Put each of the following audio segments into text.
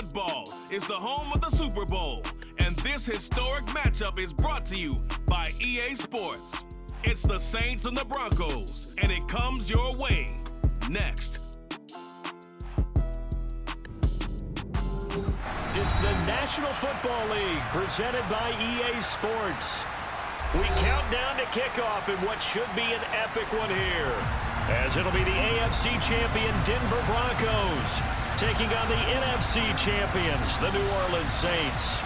Football is the home of the Super Bowl, and this historic matchup is brought to you by EA Sports. It's the Saints and the Broncos, and it comes your way next. It's the National Football League presented by EA Sports. We count down to kickoff in what should be an epic one here, as it'll be the AFC champion Denver Broncos taking on the NFC champions, the New Orleans Saints.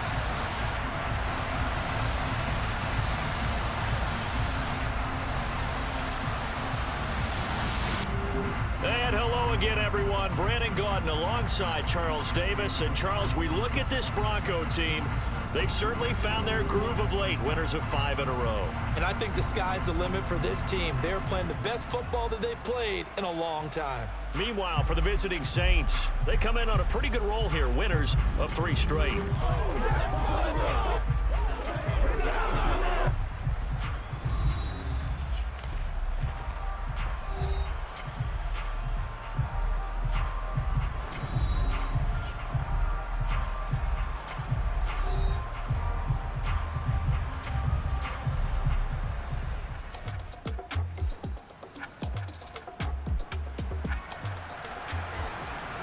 And hello again, everyone. Brandon Gaudin alongside Charles Davis. And Charles, we look at this Bronco team. They've certainly found their groove of late, winners of 5 in a row. And I think the sky's the limit for this team. They're playing the best football that they've played in a long time. Meanwhile, for the visiting Saints, they come in on a pretty good roll here, winners of 3 straight.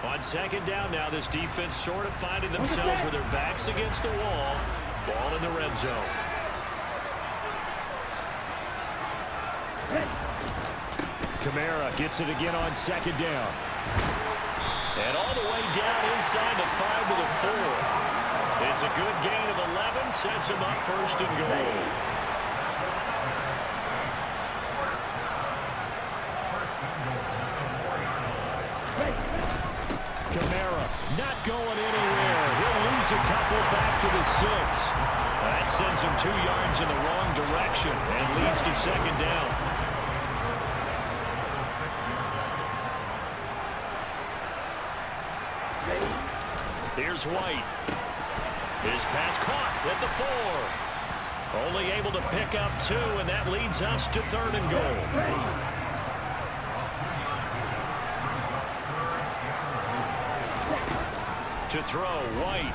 On second down now, this defense sort of finding themselves with their backs against the wall. Ball in the red zone. Kamara gets it again on second down. And all the way down inside the 5 to the 4. It's a good gain of 11, sets him up first and goal. Kamara not going anywhere. He'll lose a couple back to the 6. That sends him 2 yards in the wrong direction and leads to second down. Here's White. His pass caught at the 4. Only able to pick up 2, and that leads us to 3rd and goal. To throw, White.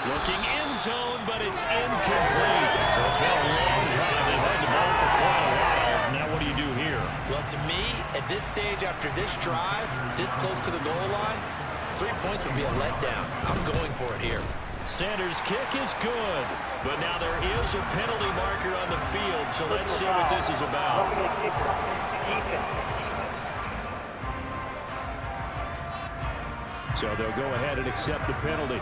Looking end zone, but it's incomplete. So it's been a long drive. They've had the ball for quite a while. Now what do you do here? Well, to me, at this stage after this drive, this close to the goal line, 3 points would be a letdown. I'm going for it here. Sanders' kick is good, but now there is a penalty marker on the field, so let's see what this is about. So they'll go ahead and accept the penalty.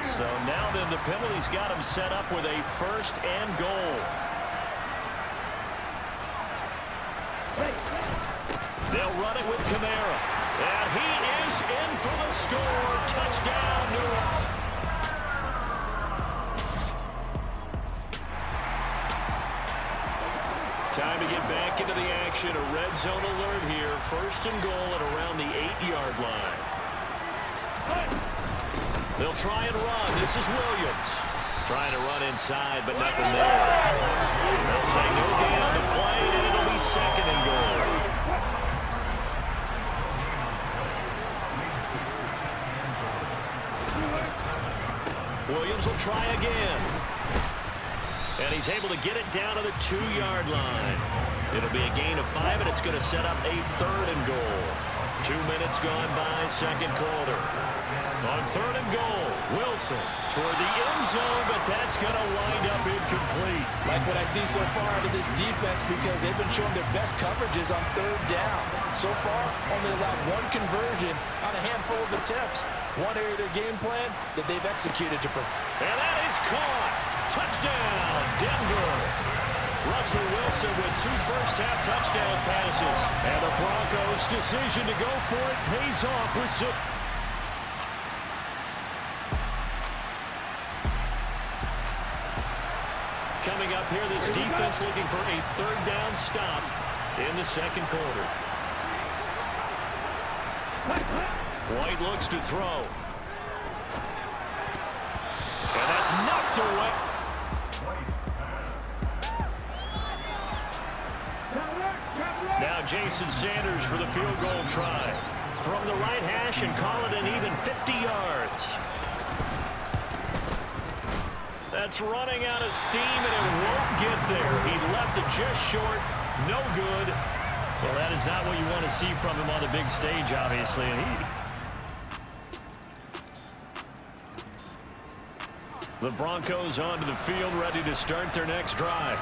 So now then the penalty's got him set up with a 1st and goal. They'll run it with Kamara. And he is in for the score. Touchdown, New Orleans. Time to get back into the action. A red zone alert here. 1st and goal at around the 8-yard line. They'll try and run. This is Williams. Trying to run inside, but nothing there. They'll say no gain on the play, and it'll be 2nd and goal. Williams will try again. And he's able to get it down to the 2-yard line. It'll be a gain of 5, and it's going to set up a 3rd and goal. 2 minutes gone by, 2nd quarter. On 3rd and goal, Wilson toward the end zone, but that's going to wind up incomplete. Like what I see so far out of this defense, because they've been showing their best coverages on 3rd down. So far, only allowed 1 conversion on a handful of attempts. One area of their game plan that they've executed to prevent. And that is caught. Touchdown, Denver. Russell Wilson with 2 first-half touchdown passes. And the Broncos' decision to go for it pays off with 6. Coming up here, this defense looking for a 3rd down stop in the 2nd quarter. White looks to throw. And that's knocked away. Now Jason Sanders for the field goal try. from the right hash and call it an even 50 yards. That's running out of steam, and it won't get there. He left it just short. No good. Well, that is not what you want to see from him on the big stage, obviously. And the Broncos onto the field, ready to start their next drive.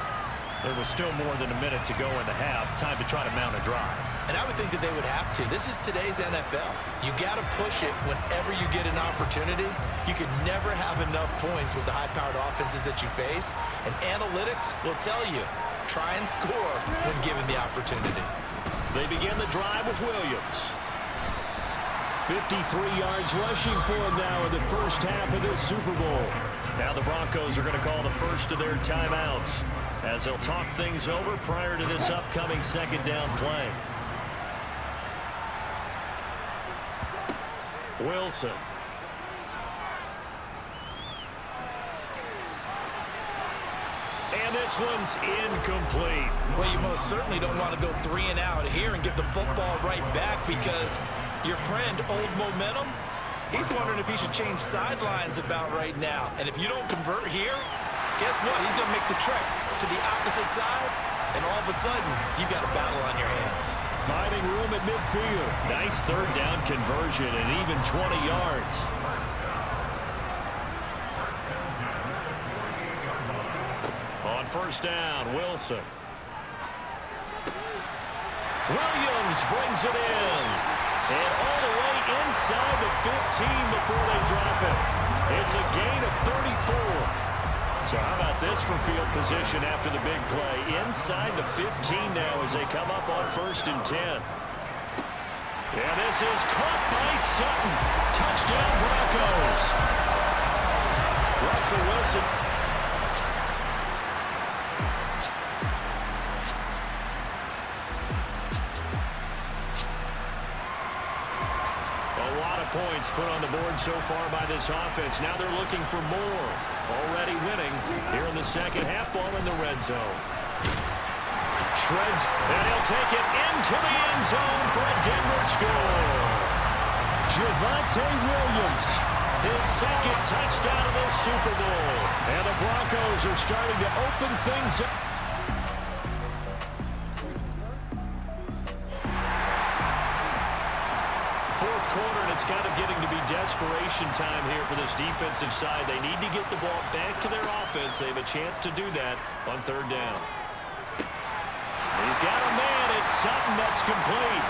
There was still more than a minute to go in the half. Time to try to mount a drive. And I would think that they would have to. This is today's NFL. You got to push it whenever you get an opportunity. You can never have enough points with the high-powered offenses that you face. And analytics will tell you, try and score when given the opportunity. They begin the drive with Williams. 53 yards rushing for him now in the first half of this Super Bowl. Now the Broncos are going to call the first of their timeouts as they'll talk things over prior to this upcoming second down play. Wilson. And this one's incomplete. Well, you most certainly don't want to go 3 and out here and give the football right back because your friend, Old Momentum, he's wondering if he should change sidelines about right now. And if you don't convert here, guess what? He's going to make the trek to the opposite side, and all of a sudden, you've got a battle on your hands. Finding room at midfield. Nice third down conversion and even 20 yards. On first down, Wilson. Williams brings it in. And all the way inside the 15 before they drop it. It's a gain of 34. So how about this for field position after the big play? Inside the 15 now as they come up on 1st and 10. And this is caught by Sutton. Touchdown Broncos. Russell Wilson. A lot of points put on the board so far by this offense. Now they're looking for more. Already winning here in the second half. Ball in the red zone. Shreds, and he'll take it into the end zone for a Denver score. Javonte Williams, his second touchdown of the Super Bowl. And the Broncos are starting to open things up. Fourth quarter, and it's kind of getting to be desperation time here for this defensive side. They need to get the ball back to their offense. They have a chance to do that on 3rd down. He's got a man. It's Sutton. That's complete.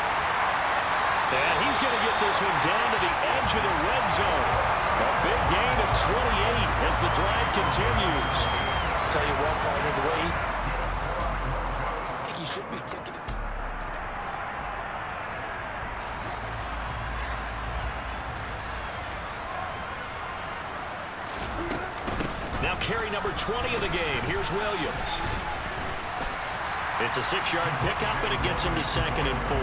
And he's going to get this one down to the edge of the red zone. A big gain of 28 as the drive continues. Tell you what, partner, the way I think he should be ticketed. Now carry number 20 of the game. Here's Williams. It's a 6-yard pickup, and it gets him to 2nd and 4.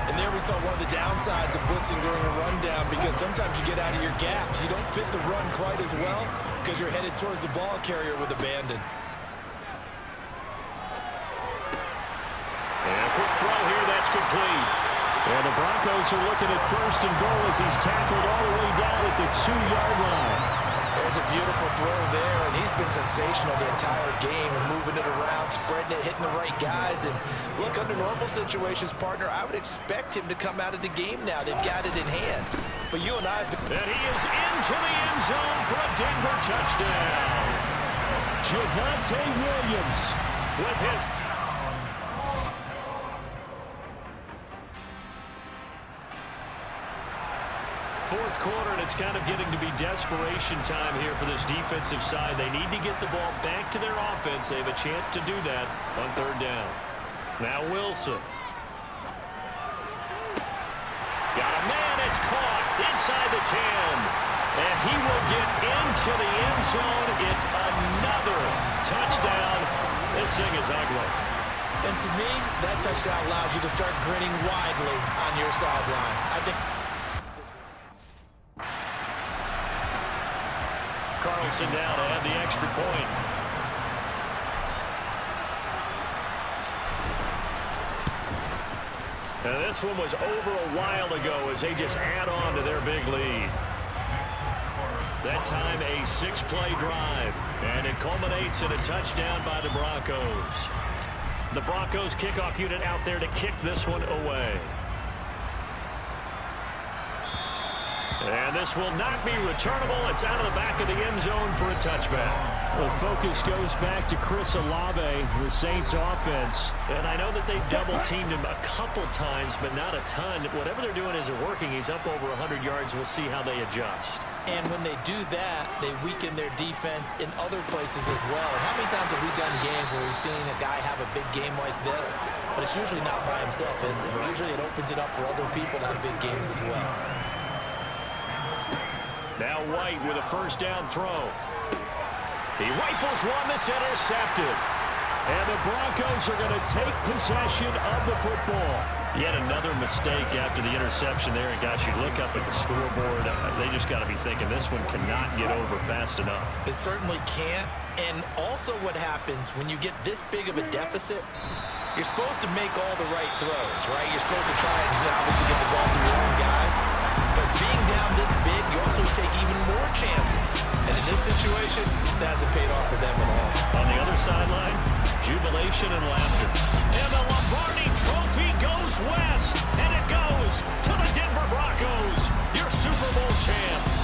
And there we saw one of the downsides of blitzing during a rundown because sometimes you get out of your gaps. You don't fit the run quite as well because you're headed towards the ball carrier with abandon. And a quick throw here. That's complete. And the Broncos are looking at 1st and goal as he's tackled all the way down at the 2-yard line. There's a beautiful throw there, and he's been sensational the entire game and moving it around, spreading it, hitting the right guys. And look, under normal situations, partner, I would expect him to come out of the game now. They've got it in hand. But you and I... And he is into the end zone for a Denver touchdown. Javonte Williams with his... Fourth quarter, and it's kind of getting to be desperation time here for this defensive side. They need to get the ball back to their offense. They have a chance to do that on 3rd down. Now Wilson. Got a man. It's caught inside the 10. And he will get into the end zone. It's another touchdown. This thing is ugly. And to me, that touchdown allows you to start grinning widely on your sideline. I think... Carlson down to add the extra point. And this one was over a while ago as they just add on to their big lead. That time a 6-play drive, and it culminates in a touchdown by the Broncos. The Broncos kickoff unit out there to kick this one away. And this will not be returnable. It's out of the back of the end zone for a touchback. The focus goes back to Chris Olave, the Saints offense. And I know that they've double-teamed him a couple times, but not a ton. Whatever they're doing isn't working. He's up over 100 yards. We'll see how they adjust. And when they do that, they weaken their defense in other places as well. And how many times have we done games where we've seen a guy have a big game like this, but it's usually not by himself, is it? Usually it opens it up for other people to have big games as well. Now White with a first down throw. He rifles one that's intercepted. And the Broncos are going to take possession of the football. Yet another mistake after the interception there. And gosh, you look up at the scoreboard, they just got to be thinking this one cannot get over fast enough. It certainly can't. And also what happens when you get this big of a deficit, you're supposed to make all the right throws, right? You're supposed to try and obviously get the ball to your own guys. But being down this big, you also take even more chances. And in this situation, that hasn't paid off for them at all. On the other sideline, jubilation and laughter. And the Lombardi Trophy goes west. And it goes to the Denver Broncos, your Super Bowl champs.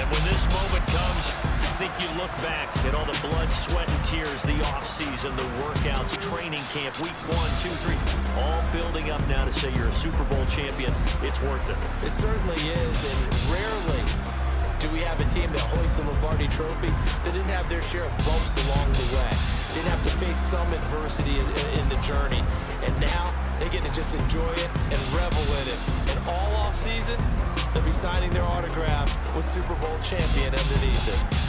And when this moment comes, I think you look back at all the blood, sweat, and tears, the offseason, the workouts, training camp, week 1, 2, 3, all building up now to say you're a Super Bowl champion. It's worth it. It certainly is, and rarely do we have a team that hoists the Lombardi Trophy that didn't have their share of bumps along the way, didn't have to face some adversity in the journey, and now they get to just enjoy it and revel in it. And all offseason, they'll be signing their autographs with Super Bowl champion underneath it.